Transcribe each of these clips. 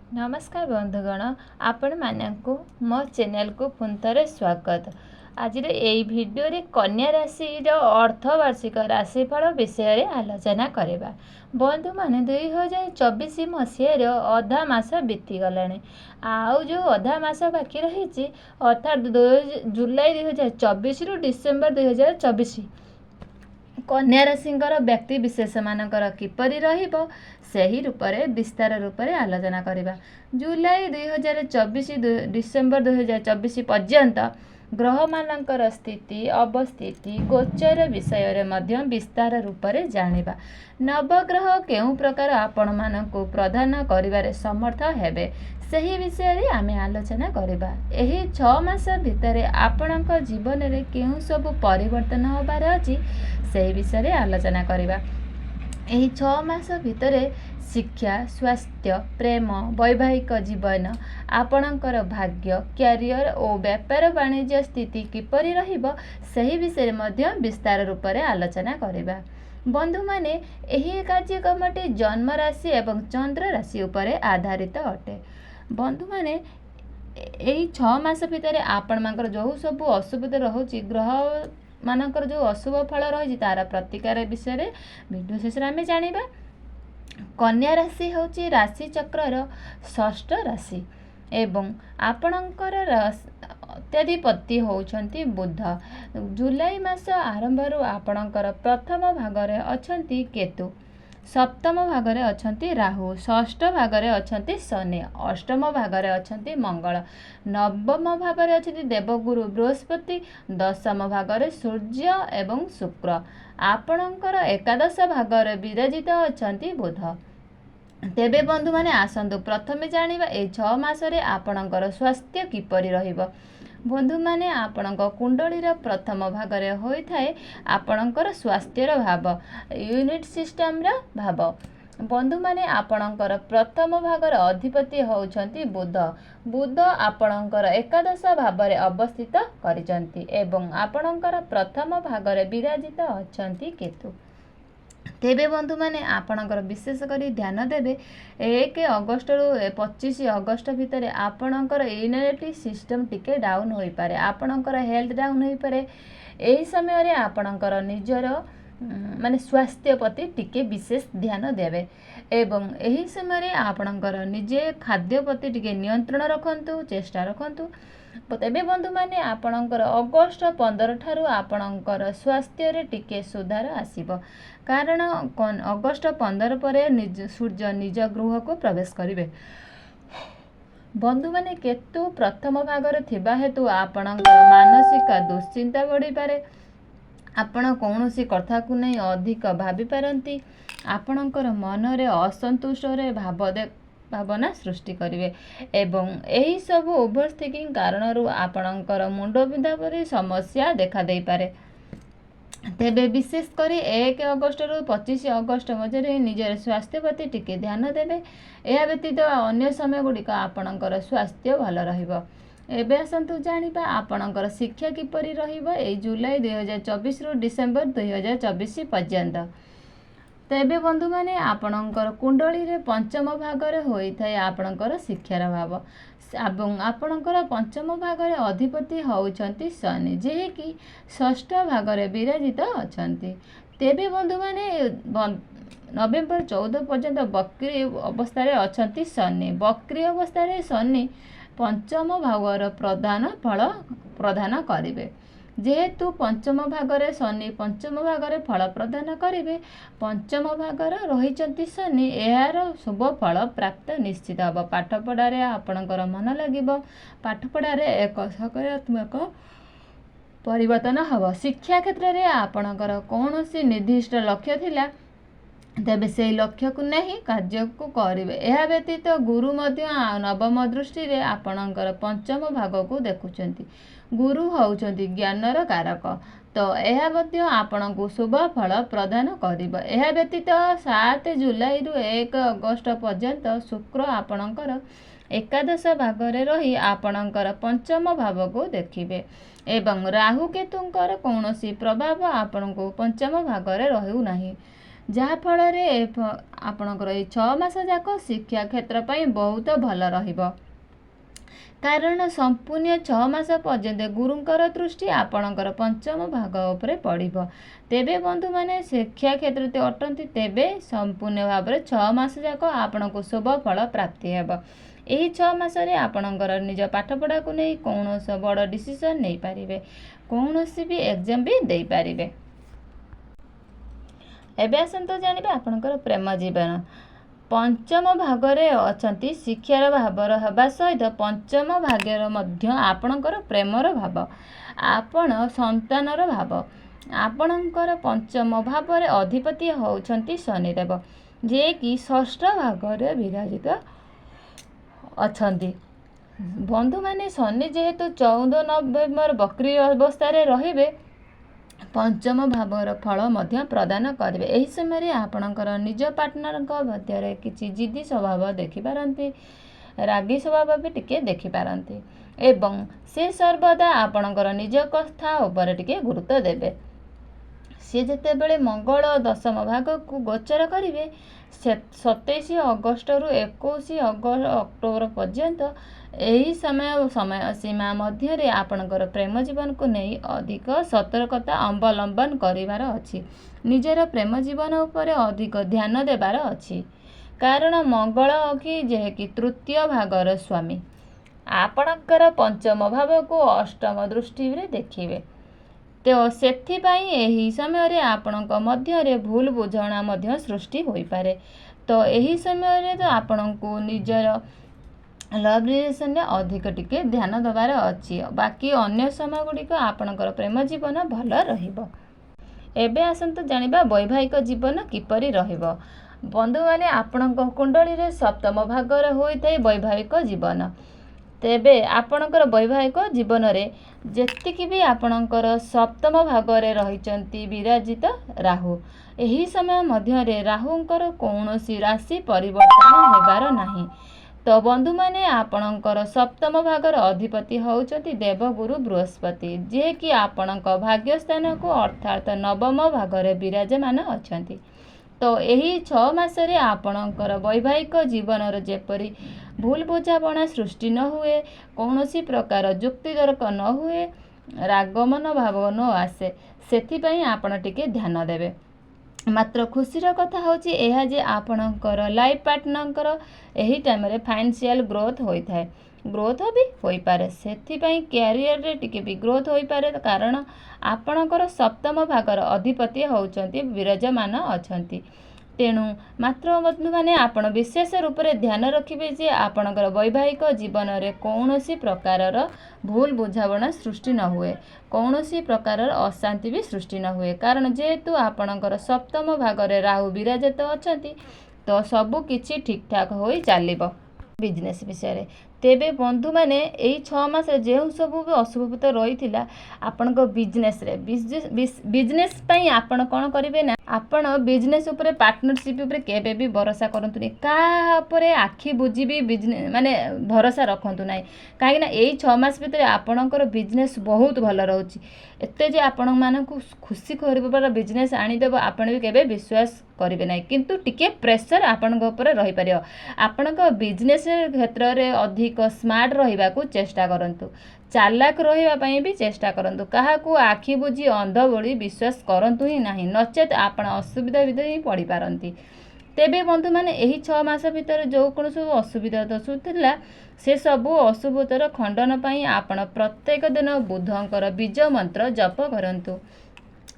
नमस्कार बंधुगण आपण मानक मो चैनल को पुनः स्वागत। आज भिडियो रे कन्या राशि अर्धवार्षिक राशिफल विषय आलोचना करवा। बंधु माने 2024 मसीहार अधा मास बीतीगला। आउ जो अधा मास बाकी रही अर्थात जुलाई 2024 रु डिसेम्बर 2024 कन्या राशिंकर व्यक्ति विशेष मानकर किपरि रहिबो सही रूप में विस्तार रूप में आलोचना करवा। जुलाई 2024 डिसेम्बर 2024 पर्यंत ग्रह मानकर स्थिति अवस्थिति गोचर विषय मध्य विस्तार रूप में जानिबा। नवग्रह केउ प्रकार आपण मानकु प्रदान करिवारे समर्थ हेबे सही विषय रे आमे आलोचना करवा। एही 6 मास भितर आपणक जीवन रे केउ सब परिवर्तन होबार अछि सही विषय रे आलोचना करवा। एही 6 मास भितर शिक्षा स्वास्थ्य प्रेम वैवाहिक जीवन आपणकर भाग्य क्यारियर और व्यापार वाणिज्य स्थिति किपरि रहिबो सही विषय मध्य विस्तार रूप में आलोचना करवा। बंधु माने एही कार्यक्रमटी जन्म राशि एवं चंद्र राशि उपर आधारित अटे। बंधु माने एही 6 मास भितर आपण मानकर जो सब असुविधा रहुची ग्रह मानकर जो अशुभ फल रही तार प्रतिकार विषय वीडियो शेष आम जानिबा। कन्या राशि होची राशि चक्र षष्ठ राशि एवं आपणकर अत्याधिपति होउछंती बुध। जुलाई मास आरंभ आपणकर प्रथम भागरे अछंती केतु सप्तम भागरे अछंती राहु षष्ठ भागरे अछंती शनि अष्टम भागरे अछंती मंगल नवम भागरे अछंती देवगुरु बृहस्पति दशम भागरे सूर्य एवं शुक्र आपणकर एकादश भागरे विराजित अछंती बुध। तेबे बंधु माने आसंतु प्रथमे जानिबा ए 6 मासरे आपणकर स्वास्थ्य किपरि रहिबो। बंधु माने आपणक कुंडलीर प्रथम भागरे होई थाए आपणकर स्वास्थ्यर भाव यूनिट सिस्टम रा भाव। बंधु माने आपणकर प्रथम भागर अधिपति होउछंती बुध। बुध आपणकर एकादश भावरे अवस्थित करिसंती एवं आपणकर प्रथम भागरे विराजित अछंती केतु। तेबे बंधु माने आपणकर विशेष करी ध्यान देबे 1 अगस्त रु 25 अगस्त भितर आपणकर इम्यूनिटी सिस्टम टिके डाउन होई पारे आपणकर हेल्थ डाउन होई पारे। एही समय रे आपणकर निजर माने स्वास्थ्य प्रति टिके विशेष ध्यान देबे एवं एही समय रे आपणकर निजे खाद्य प्रति टिके नियंत्रण रखंतु चेष्टा रखंतु। तेबे बंधु माने आपणकर अगस्त 15 ठारू आपणकर स्वास्थ्य रे टिके सुधार आसीबो कारण अगस्त 15 परे सूर्य निज गृह को प्रवेश करिवे। बंधु माने केतु प्रथम भागर थिबा हेतु आपणकर मानसिक दुश्चिंता बढ़ी पारे आपण कौनसी कथा को नहीं अधिक भाभी पारंती आपणकर मन रे असंतुष्ट रे भावना सृष्टि करिवे एवं एही सब ओवर थिंकिंग कारण आपणकर मुंड बिंधा परी समस्या देखा दे पारे। तेबे विशेष करी 1 अगस्त रु 25 अगस्त मध्य निजर स्वास्थ्य प्रति टिके ध्यान देबे। यह व्यतीत अन्य समय गुड़िक आपणकर स्वास्थ्य भल रहिबो। एबे आसंतु जानिबा आपणकर शिक्षा किपरि रहिबो ए जुलाई 2024 रु डिसेम्बर 2024 पर्यंत। तेबे बंधु माने आपणकर कुंडली रे पंचम भागरे होई थाए आपणकर शिक्षार भाव एवं आपणकर पंचम भागरे अधिपति होउछंती शनि जे कि षष्ठ भागरे विराजित अछंती। तेबे बंधु माने नवेम्बर 14 पर्यंत वक्री अवस्था रे अछंती शनि। वक्री अवस्था रे शनि पंचम भागर प्रधान फल प्रदान करिवे जेहेतु पंचम भागरे शनि पंचम भागरे फल प्रदान करिवे पंचम भागर रहिचंती शनि एहार शुभ फल प्राप्त निश्चित हब। पाठ पढ़ारे आपणकर मन लागिबो पाठ पढ़ारे एक सकारात्मक परिवर्तन हब। शिक्षा क्षेत्र रे आपणकर कौनसी निर्दिष्ट लक्ष्य थिला तेबे से लक्ष्य को नहीं कार्य को करिवे। एहा व्यतीत गुरु मध्य नवम दृष्टि रे आपणकर पंचम भाग को देखुचंती। गुरु होउचंती ज्ञानर कारक तो यह मध्य आपण को शुभ फल प्रदान करिबो। एहा व्यतीत 7 जुलाई रु 1 अगस्त पर्यंत शुक्र आपणकर एकादश भागरे रही आपणकर पंचम भाव को देखिबे एवं राहु केतुंकर कौनसी प्रभाव आपण को पंचम भागरे रहउ नाही। ଯାହାଫଳରେ ଆପଣଙ୍କର ଏଇ 6 ମାସ ଯାକ ଶିକ୍ଷା କ୍ଷେତ୍ର ପାଇଁ ବହୁତ ଭଲ ରହିବ। କାରଣ ସମ୍ପୂର୍ଣ୍ଣ 6 ମାସ ପର୍ଯ୍ୟନ୍ତ ଗୁରୁଙ୍କର ଦୃଷ୍ଟି ଆପଣଙ୍କର ପଞ୍ଚମ ଭାଗ ଉପରେ ପଡ଼ିବ। ତେବେ ବନ୍ଧୁମାନେ ଶିକ୍ଷା କ୍ଷେତ୍ରରେ ଅଟନ୍ତି ତେବେ ସମ୍ପୂର୍ଣ୍ଣ ଭାବରେ 6 ମାସ ଯାକ ଆପଣଙ୍କୁ ଶୁଭ ଫଳ ପ୍ରାପ୍ତି ହେବ। ଏହି 6 ମାସରେ ଆପଣଙ୍କର ନିଜ ପାଠପଢ଼ାକୁ ନେଇ କୌଣସି ବଡ଼ ଡିସିସନ୍ ନେଇପାରିବେ, କୌଣସି ବି ଏକ୍ଜାମ୍ ବି ଦେଇପାରିବେ। ଏବେ ଆସନ୍ତୁ ଜାଣିବେ ଆପଣଙ୍କର ପ୍ରେମ ଜୀବନ। ପଞ୍ଚମ ଭାଗରେ ଅଛନ୍ତି ଶିକ୍ଷାର ଭାବର ହେବା ସହିତ ପଞ୍ଚମ ଭାଗରେ ମଧ୍ୟ ଆପଣଙ୍କର ପ୍ରେମର ଭାବ, ଆପଣ ସନ୍ତାନର ଭାବ। ଆପଣଙ୍କର ପଞ୍ଚମ ଭାବରେ ଅଧିପତି ହେଉଛନ୍ତି ଶନିଦେବ, ଯିଏକି ଷଷ୍ଠ ଭାଗରେ ବିରାଜିତ ଅଛନ୍ତି। ବନ୍ଧୁମାନେ ଶନି ଯେହେତୁ 14 ନଭେମ୍ବର ବକ୍ରି ଅବସ୍ଥାରେ ରହିବେ, ପଞ୍ଚମ ଭାବର ଫଳ ମଧ୍ୟ ପ୍ରଦାନ କରିବେ। ଏହି ସମୟରେ ଆପଣଙ୍କର ନିଜ ପାର୍ଟନରଙ୍କ ମଧ୍ୟରେ କିଛି ଜିଦି ସ୍ୱଭାବ ଦେଖିପାରନ୍ତି, ରାଗି ସ୍ୱଭାବ ବି ଟିକେ ଦେଖିପାରନ୍ତି ଏବଂ ସେ ସର୍ବଦା ଆପଣଙ୍କର ନିଜ କଥା ଉପରେ ଟିକେ ଗୁରୁତ୍ୱ ଦେବେ। ସେ ଯେତେବେଳେ ମଙ୍ଗଳ ଦଶମ ଭାଗକୁ ଗୋଚର କରିବେ 27 ଅଗଷ୍ଟରୁ 21 ଅକ୍ଟୋବର ପର୍ଯ୍ୟନ୍ତ, ଏହି ସମୟ ସୀମା ମଧ୍ୟରେ ଆପଣଙ୍କର ପ୍ରେମ ଜୀବନକୁ ନେଇ ଅଧିକ ସତର୍କତା ଅବଲମ୍ବନ କରିବାର ଅଛି। ନିଜର ପ୍ରେମ ଜୀବନ ଉପରେ ଅଧିକ ଧ୍ୟାନ ଦେବାର ଅଛି। କାରଣ ମଙ୍ଗଳ ଯେହେକି ତୃତୀୟ ଭାଗର ସ୍ୱାମୀ, ଆପଣଙ୍କର ପଞ୍ଚମ ଭାବକୁ ଅଷ୍ଟମ ଦୃଷ୍ଟିରେ ଦେଖିବେ। ତ ସେଥିପାଇଁ ଏହି ସମୟରେ ଆପଣଙ୍କ ମଧ୍ୟରେ ଭୁଲ ବୁଝାମଣା ମଧ୍ୟ ସୃଷ୍ଟି ହୋଇପାରେ। ତ ଏହି ସମୟରେ ତ ଆପଣଙ୍କୁ ନିଜର ଲଭ୍ ରିଲେସନରେ ଅଧିକ ଟିକେ ଧ୍ୟାନ ଦେବାର ଅଛି। ବାକି ଅନ୍ୟ ସମୟ ଗୁଡ଼ିକ ଆପଣଙ୍କର ପ୍ରେମ ଜୀବନ ଭଲ ରହିବ। ଏବେ ଆସନ୍ତୁ ଜାଣିବା ବୈବାହିକ ଜୀବନ କିପରି ରହିବ। ବନ୍ଧୁମାନେ ଆପଣଙ୍କ କୁଣ୍ଡଳୀରେ ସପ୍ତମ ଭାଗରେ ହୋଇଥାଏ ବୈବାହିକ ଜୀବନ। ତେବେ ଆପଣଙ୍କର ବୈବାହିକ ଜୀବନରେ ଯେତିକି ବି ଆପଣଙ୍କର ସପ୍ତମ ଭାଗରେ ରହିଛନ୍ତି ବିରାଜିତ ରାହୁ, ଏହି ସମୟ ମଧ୍ୟରେ ରାହୁଙ୍କର କୌଣସି ରାଶି ପରିବର୍ତ୍ତନ ହେବାର ନାହିଁ। ତ ବନ୍ଧୁମାନେ ଆପଣଙ୍କର ସପ୍ତମ ଭାଗର ଅଧିପତି ହେଉଛନ୍ତି ଦେବଗୁରୁ ବୃହସ୍ପତି, ଯିଏକି ଆପଣଙ୍କ ଭାଗ୍ୟସ୍ଥାନକୁ ଅର୍ଥାତ୍ ନବମ ଭାଗରେ ବିରାଜମାନ ଅଛନ୍ତି। ତ ଏହି 6 ମାସରେ ଆପଣଙ୍କର ବୈବାହିକ ଜୀବନର ଯେପରି ଭୁଲ ବୁଝାମଣା ସୃଷ୍ଟି ନ ହୁଏ, କୌଣସି ପ୍ରକାର ଯୁକ୍ତିତର୍କ ନ ହୁଏ, ରାଗ ମନୋଭାବ ନ ଆସେ, ସେଥିପାଇଁ ଆପଣ ଟିକେ ଧ୍ୟାନ ଦେବେ। ମାତ୍ର ଖୁସିର କଥା ହେଉଛି ଏହା ଯେ ଆପଣଙ୍କର ଲାଇଫ୍ ପାର୍ଟନରଙ୍କର ଏହି ଟାଇମରେ ଫାଇନାନ୍ସିଆଲ ଗ୍ରୋଥ୍ ହୋଇଥାଏ, ଗ୍ରୋଥ୍ ବି ହୋଇପାରେ। ସେଥିପାଇଁ କ୍ୟାରିୟରରେ ଟିକେ ବି ଗ୍ରୋଥ୍ ହୋଇପାରେ, କାରଣ ଆପଣଙ୍କର ସପ୍ତମ ଭାଗର ଅଧିପତି ହେଉଛନ୍ତି ବିରାଜମାନ ଅଛନ୍ତି। ତେଣୁ ମାତ୍ର ବନ୍ଧୁମାନେ ଆପଣ ବିଶେଷ ରୂପରେ ଧ୍ୟାନ ରଖିବେ ଯେ ଆପଣଙ୍କର ବୈବାହିକ ଜୀବନରେ କୌଣସି ପ୍ରକାରର ଭୁଲ ବୁଝାମଣା ସୃଷ୍ଟି ନ ହୁଏ, କୌଣସି ପ୍ରକାରର ଅଶାନ୍ତି ବି ସୃଷ୍ଟି ନ ହୁଏ। କାରଣ ଯେହେତୁ ଆପଣଙ୍କର ସପ୍ତମ ଭାଗରେ ରାହୁ ବିରାଜିତ ଅଛନ୍ତି, ତ ସବୁ କିଛି ଠିକ୍ଠାକ୍ ହୋଇ ଚାଲିବ। ବିଜନେସ୍ ବିଷୟରେ ତେବେ ବନ୍ଧୁମାନେ ଏହି 6 ମାସରେ ଯେଉଁ ସବୁ ବି ଅଶୁଭ ରହିଥିଲା ଆପଣଙ୍କ ବିଜନେସ୍ ପାଇଁ ଆପଣ କ'ଣ କରିବେ ନା, ଆପଣ ବିଜନେସ୍ ଉପରେ ପାର୍ଟନରସିପ୍ ଉପରେ କେବେ ବି ଭରସା କରନ୍ତୁନି। କାହା ଉପରେ ଆଖି ବୁଜି ବି ଭରସା ରଖନ୍ତୁ ନାହିଁ। କାହିଁକିନା ଏଇ 6 ମାସ ଭିତରେ ଆପଣଙ୍କର ବିଜନେସ୍ ବହୁତ ଭଲ ରହୁଛି। ଏତେ ଯେ ଆପଣମାନଙ୍କୁ ଖୁସି କରିବାର ବିଜନେସ୍ ଆଣିଦେବ ଆପଣ ବି କେବେ ବିଶ୍ୱାସ କରିବେ ନାହିଁ। କିନ୍ତୁ ଟିକେ ପ୍ରେସର ଆପଣଙ୍କ ଉପରେ ରହିପାରିବ। ଆପଣଙ୍କ ବିଜନେସ୍ କ୍ଷେତ୍ରରେ ଅଧିକ ସ୍ମାର୍ଟ ରହିବାକୁ ଚେଷ୍ଟା କରନ୍ତୁ, ଚାଲାକ ରହିବା ପାଇଁ ବି ଚେଷ୍ଟା କରନ୍ତୁ। କାହାକୁ ଆଖି ବୁଜି ଅନ୍ଧ ଭଳି ବିଶ୍ୱାସ କରନ୍ତୁ ହିଁ ନାହିଁ, ନଚେତ୍ ଆପଣ ଅସୁବିଧା ଭିତରେ ହିଁ ପଡ଼ିପାରନ୍ତି। ତେବେ ବନ୍ଧୁମାନେ ଏହି 6 ମାସ ଭିତରେ ଯେଉଁ କୌଣସି ଅସୁବିଧା ଥିଲା, ସେସବୁ ଅଶୁଭତାର ଖଣ୍ଡନ ପାଇଁ ଆପଣ ପ୍ରତ୍ୟେକ ଦିନ ବୁଧଙ୍କର ବୀଜ ମନ୍ତ୍ର ଜପ କରନ୍ତୁ।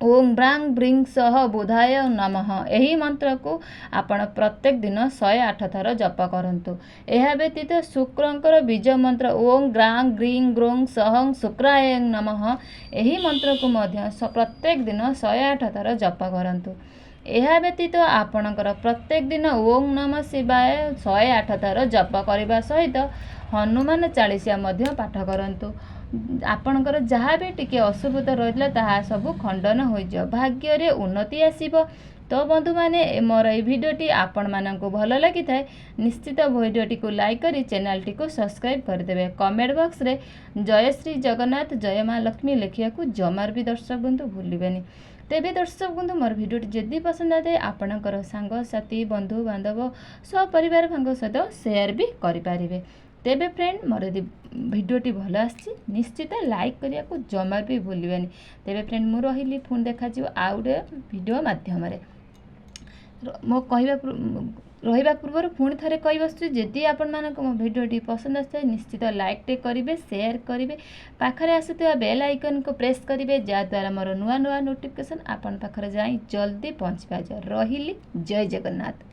ଓಂ ବ୍ରାଂ ବ୍ରିଂ ସହ ବୁଧାୟ ନମଃ, ଏହି ମନ୍ତ୍ରକୁ ଆପଣ ପ୍ରତ୍ୟେକ ଦିନ 108 ଥର ଜପ କରନ୍ତୁ। ଏହା ବ୍ୟତୀତ ଶୁକ୍ରଙ୍କର ବୀଜ ମନ୍ତ୍ର ଓଂ ଗ୍ରାଂ ଗ୍ରିଂ ଗ୍ରୋଂ ସହଂ ଶୁକ୍ରାୟ ନମଃ, ଏହି ମନ୍ତ୍ରକୁ ମଧ୍ୟ ପ୍ରତ୍ୟେକ ଦିନ 108 ଥର ଜପ କରନ୍ତୁ। ଏହା ବ୍ୟତୀତ ଆପଣଙ୍କର ପ୍ରତ୍ୟେକ ଦିନ ଓଂ ନମଃ ଶିବାୟ 108 ଥର ଜପ କରିବା ସହିତ ହନୁମାନ ଚାଳିଶା ମଧ୍ୟ ପାଠ କରନ୍ତୁ। ଆପଣଙ୍କର ଯାହା ବି ଟିକେ ଅଶୁଭତା ରହିଥିଲା ତାହା ସବୁ ଖଣ୍ଡନ ହୋଇଯିବ, ଭାଗ୍ୟରେ ଉନ୍ନତି ଆସିବ। ତ ବନ୍ଧୁମାନେ ମୋର ଏହି ଭିଡ଼ିଓଟି ଆପଣମାନଙ୍କୁ ଭଲ ଲାଗିଥାଏ ନିଶ୍ଚିତ ଭିଡ଼ିଓଟିକୁ ଲାଇକ୍ କରି ଚ୍ୟାନେଲଟିକୁ ସବସ୍କ୍ରାଇବ୍ କରିଦେବେ। କମେଣ୍ଟ ବକ୍ସରେ ଜୟ ଶ୍ରୀ ଜଗନ୍ନାଥ ଜୟ ମା ଲକ୍ଷ୍ମୀ ଲେଖିବାକୁ ଜମାରୁ ବି ଦର୍ଶକ ବନ୍ଧୁ ଭୁଲିବେନି। तेबे दर्शक बंधु मोर भिडियोटी जदि पसंद आए आपणकर सांगसाथी बंधु बांधव सपरिवार सहित सेयार भी करें। तेबे फ्रेंड मोर यदि भिडियोटी भल आसी निश्चित लाइक करने को जमा भी भूलिए। तेबे फ्रेंड मु रही पुणी देखा आउ गए भिडियो मध्यम मो कहवा रहा पूर्व पुणी थे कही बसुँ जदि आपण मानक मो भिडियोटी पसंद आए निश्चित लाइक टे करेंगे सेयार करेंगे पाखरे आसुवा बेल आइकन को प्रेस करेंगे जहाँद्वारा मोर नुआ नुआ नोटिफिकेशन आपण पाखरे जाई जल्दी पहुँच पाए। रही जय जगन्नाथ।